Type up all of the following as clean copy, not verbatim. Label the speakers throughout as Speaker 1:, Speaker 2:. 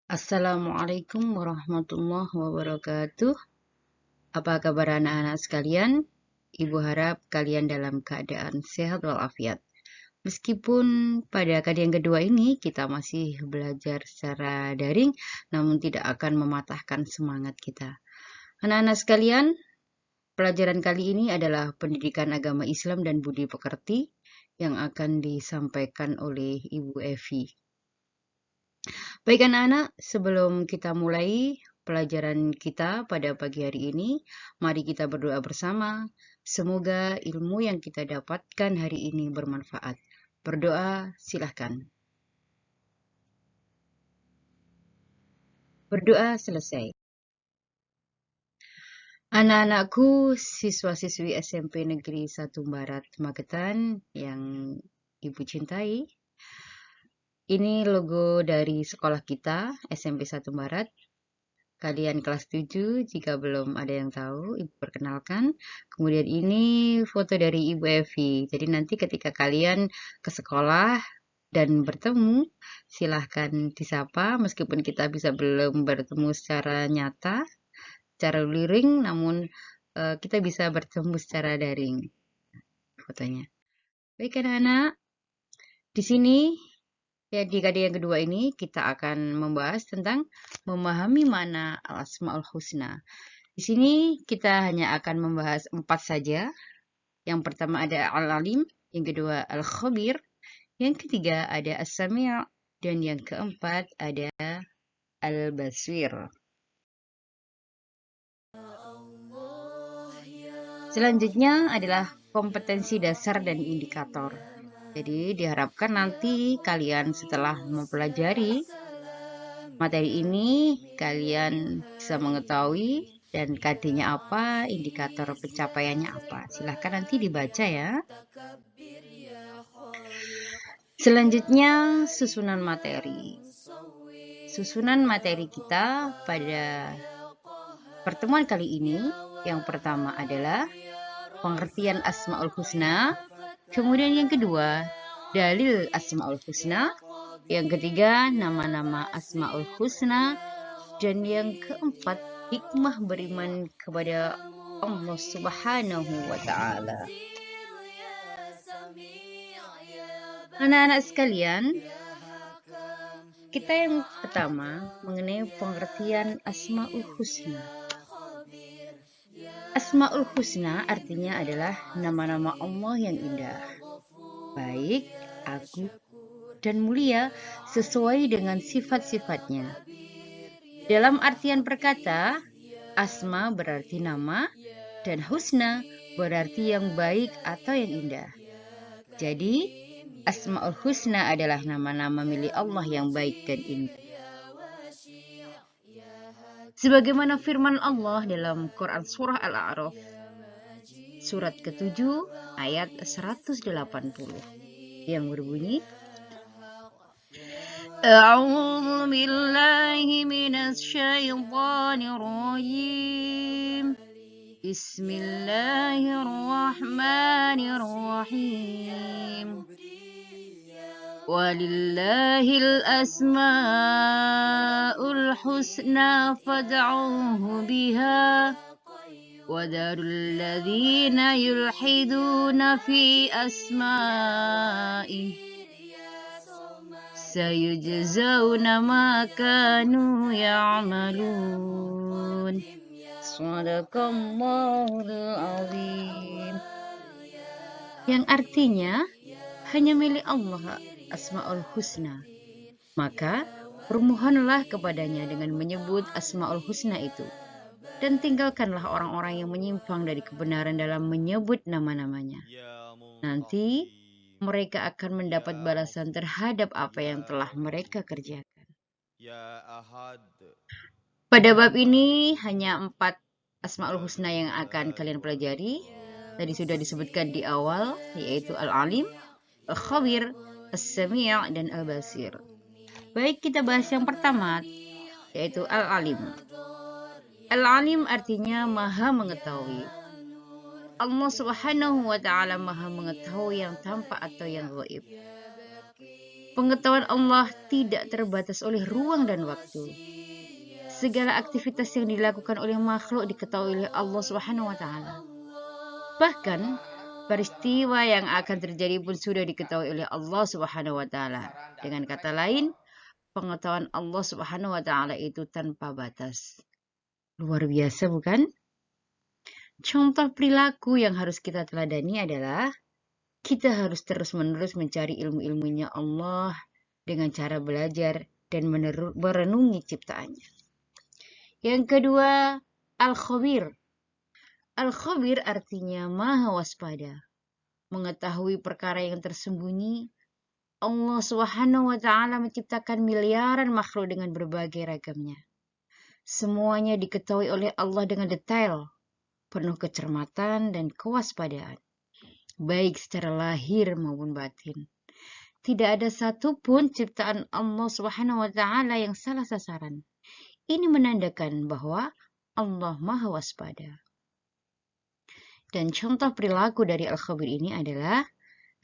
Speaker 1: Assalamualaikum warahmatullahi wabarakatuh. Apa kabar anak-anak sekalian? Ibu harap kalian dalam keadaan sehat walafiat. Meskipun pada kajian kedua ini kita masih belajar secara daring, namun tidak akan mematahkan semangat kita. Anak-anak sekalian, pelajaran kali ini adalah pendidikan agama Islam dan budi pekerti yang akan disampaikan oleh Ibu Evi. Baik anak-anak, sebelum kita mulai pelajaran kita pada pagi hari ini, mari kita berdoa bersama. Semoga ilmu yang kita dapatkan hari ini bermanfaat. Berdoa, silahkan. Berdoa selesai. Anak-anakku, siswa-siswi SMP Negeri 1 Barat Magetan yang Ibu cintai, ini logo dari sekolah kita, SMP 1 Barat. Kalian kelas 7, jika belum ada yang tahu, Ibu perkenalkan. Kemudian ini foto dari Ibu Evi. Jadi nanti ketika kalian ke sekolah dan bertemu, silahkan disapa. Meskipun kita belum bertemu secara nyata, secara luring, namun kita bisa bertemu secara daring. Fotonya. Baik anak-anak, di sini ya, di kajian yang kedua ini kita akan membahas tentang memahami makna Al-Asmaul Husna. Di sini kita hanya akan membahas 4 saja. Yang pertama ada Al-Alim, yang kedua Al-Khabir, yang ketiga ada As-Sami', dan yang keempat ada Al-Basir. Selanjutnya adalah kompetensi dasar dan indikator. Jadi diharapkan nanti kalian setelah mempelajari materi ini, kalian bisa mengetahui dan KD-nya apa, indikator pencapaiannya apa. Silahkan nanti dibaca ya. Selanjutnya, susunan materi. Susunan materi kita pada pertemuan kali ini, yang pertama adalah pengertian Asmaul Husna, kemudian yang kedua, dalil Asmaul Husna, yang ketiga, nama-nama Asmaul Husna, dan yang keempat, hikmah beriman kepada Allah Subhanahu wa Ta'ala. Anak-anak sekalian, kita yang pertama mengenai pengertian Asmaul Husna. Asmaul Husna artinya adalah nama-nama Allah yang indah, baik, agung, dan mulia sesuai dengan sifat-sifatnya. Dalam artian perkata, asma berarti nama dan husna berarti yang baik atau yang indah. Jadi, Asmaul Husna adalah nama-nama milik Allah yang baik dan indah. Sebagaimana firman Allah dalam Quran Surah Al-A'raf, surat ke-7 ayat 180 yang berbunyi, A'udzu billahi minasy syaithanir rajim. Bismillahirrahmanirrahim. Walillahil asmaul husna fad'uhu biha wadarul ladzina yulhiduna fi asma'ih sayujzauna ma kanu ya'malun. Shadaqallahul azim. Yang artinya hanya milik Allah Asmaul Husna. Maka bermohonlah kepadanya dengan menyebut Asmaul Husna itu. Dan tinggalkanlah orang-orang yang menyimpang dari kebenaran dalam menyebut nama-namanya. Nanti mereka akan mendapat balasan terhadap apa yang telah mereka kerjakan. Pada bab ini hanya 4 Asmaul Husna yang akan kalian pelajari. Tadi sudah disebutkan di awal, yaitu Al-Alim, Al-Khabir, As-Sami' dan Al-Basir. Baik, kita bahas yang pertama, yaitu Al-Alim. Al-Alim artinya maha mengetahui. Allah Subhanahu wa Ta'ala maha mengetahui yang tampak atau yang gaib. Pengetahuan Allah tidak terbatas oleh ruang dan waktu. Segala aktivitas yang dilakukan oleh makhluk diketahui oleh Allah Subhanahu wa taala. Bahkan peristiwa yang akan terjadi pun sudah diketahui oleh Allah Subhanahu wa taala. Dengan kata lain, pengetahuan Allah Subhanahu wa taala itu tanpa batas. Luar biasa, bukan? Contoh perilaku yang harus kita teladani adalah kita harus terus-menerus mencari ilmu-ilmunya Allah dengan cara belajar dan merenungi ciptaannya. Yang kedua, Al-Khabir. Al-Khabir artinya maha waspada, mengetahui perkara yang tersembunyi. Allah Subhanahu wa taala menciptakan miliaran makhluk dengan berbagai ragamnya. Semuanya diketahui oleh Allah dengan detail, penuh kecermatan dan kewaspadaan, baik secara lahir maupun batin. Tidak ada satupun ciptaan Allah Subhanahu wa taala yang salah sasaran. Ini menandakan bahwa Allah maha waspada. Dan contoh perilaku dari Al-Khabir ini adalah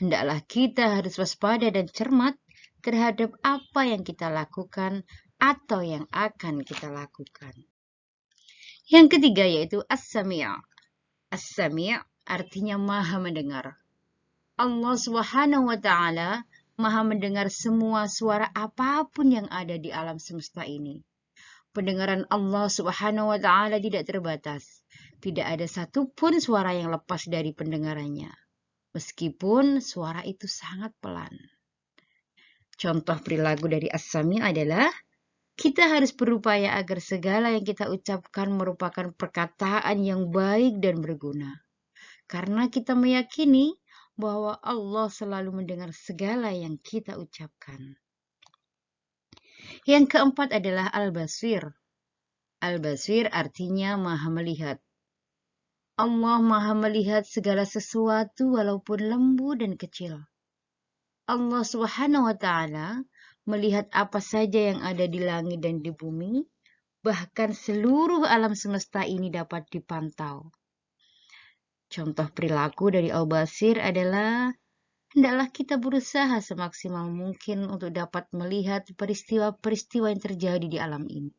Speaker 1: hendaklah kita harus waspada dan cermat terhadap apa yang kita lakukan atau yang akan kita lakukan. Yang ketiga yaitu As-Sami'. As-Sami' artinya maha mendengar. Allah Subhanahu wa taala maha mendengar semua suara apapun yang ada di alam semesta ini. Pendengaran Allah Subhanahu wa taala tidak terbatas. Tidak ada satupun suara yang lepas dari pendengarannya, meskipun suara itu sangat pelan. Contoh perilaku dari As-Sami' adalah kita harus berupaya agar segala yang kita ucapkan merupakan perkataan yang baik dan berguna. Karena kita meyakini bahwa Allah selalu mendengar segala yang kita ucapkan. Yang keempat adalah Al-Basir. Al-Basir artinya maha melihat. Allah maha melihat segala sesuatu walaupun lembu dan kecil. Allah Subhanahu wa taala melihat apa saja yang ada di langit dan di bumi, bahkan seluruh alam semesta ini dapat dipantau. Contoh perilaku dari Al-Basir adalah hendaklah kita berusaha semaksimal mungkin untuk dapat melihat peristiwa-peristiwa yang terjadi di alam ini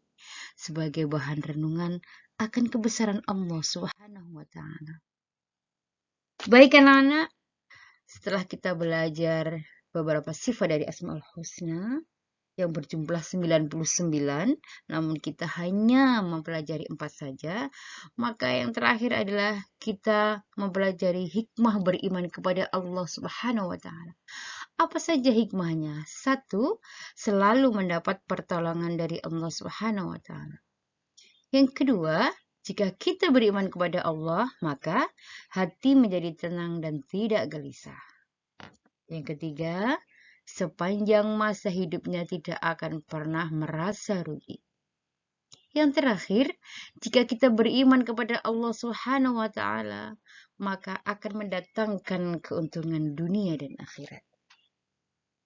Speaker 1: sebagai bahan renungan akan kebesaran Allah Subhanahu wa taala. Baik anak-anak, setelah kita belajar beberapa sifat dari Asmaul Husna yang berjumlah 99, namun kita hanya mempelajari 4 saja, maka yang terakhir adalah kita mempelajari hikmah beriman kepada Allah Subhanahu wa taala. Apa saja hikmahnya? 1, selalu mendapat pertolongan dari Allah Subhanahu wa taala. Yang kedua, jika kita beriman kepada Allah, maka hati menjadi tenang dan tidak gelisah. Yang ketiga, sepanjang masa hidupnya tidak akan pernah merasa rugi. Yang terakhir, jika kita beriman kepada Allah Subhanahu wa taala, maka akan mendatangkan keuntungan dunia dan akhirat.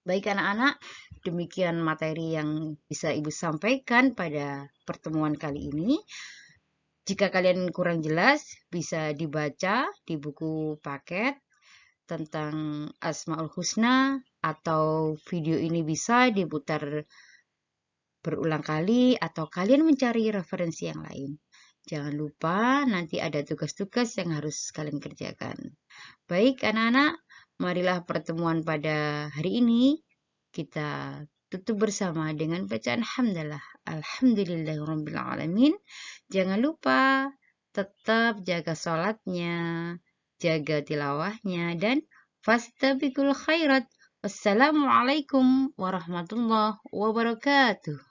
Speaker 1: Baik anak-anak, demikian materi yang bisa Ibu sampaikan pada pertemuan kali ini. Jika kalian kurang jelas, bisa dibaca di buku paket tentang Asmaul Husna, atau video ini bisa diputar berulang kali, atau kalian mencari referensi yang lain. Jangan lupa nanti ada tugas-tugas yang harus kalian kerjakan. Baik anak-anak, marilah pertemuan pada hari ini kita tutup bersama dengan bacaan hamdalah. Alhamdulillahirrabbilalamin. Jangan lupa tetap jaga sholatnya, jaga tilawahnya, dan fastabiqul khairat. Wassalamualaikum warahmatullahi wabarakatuh.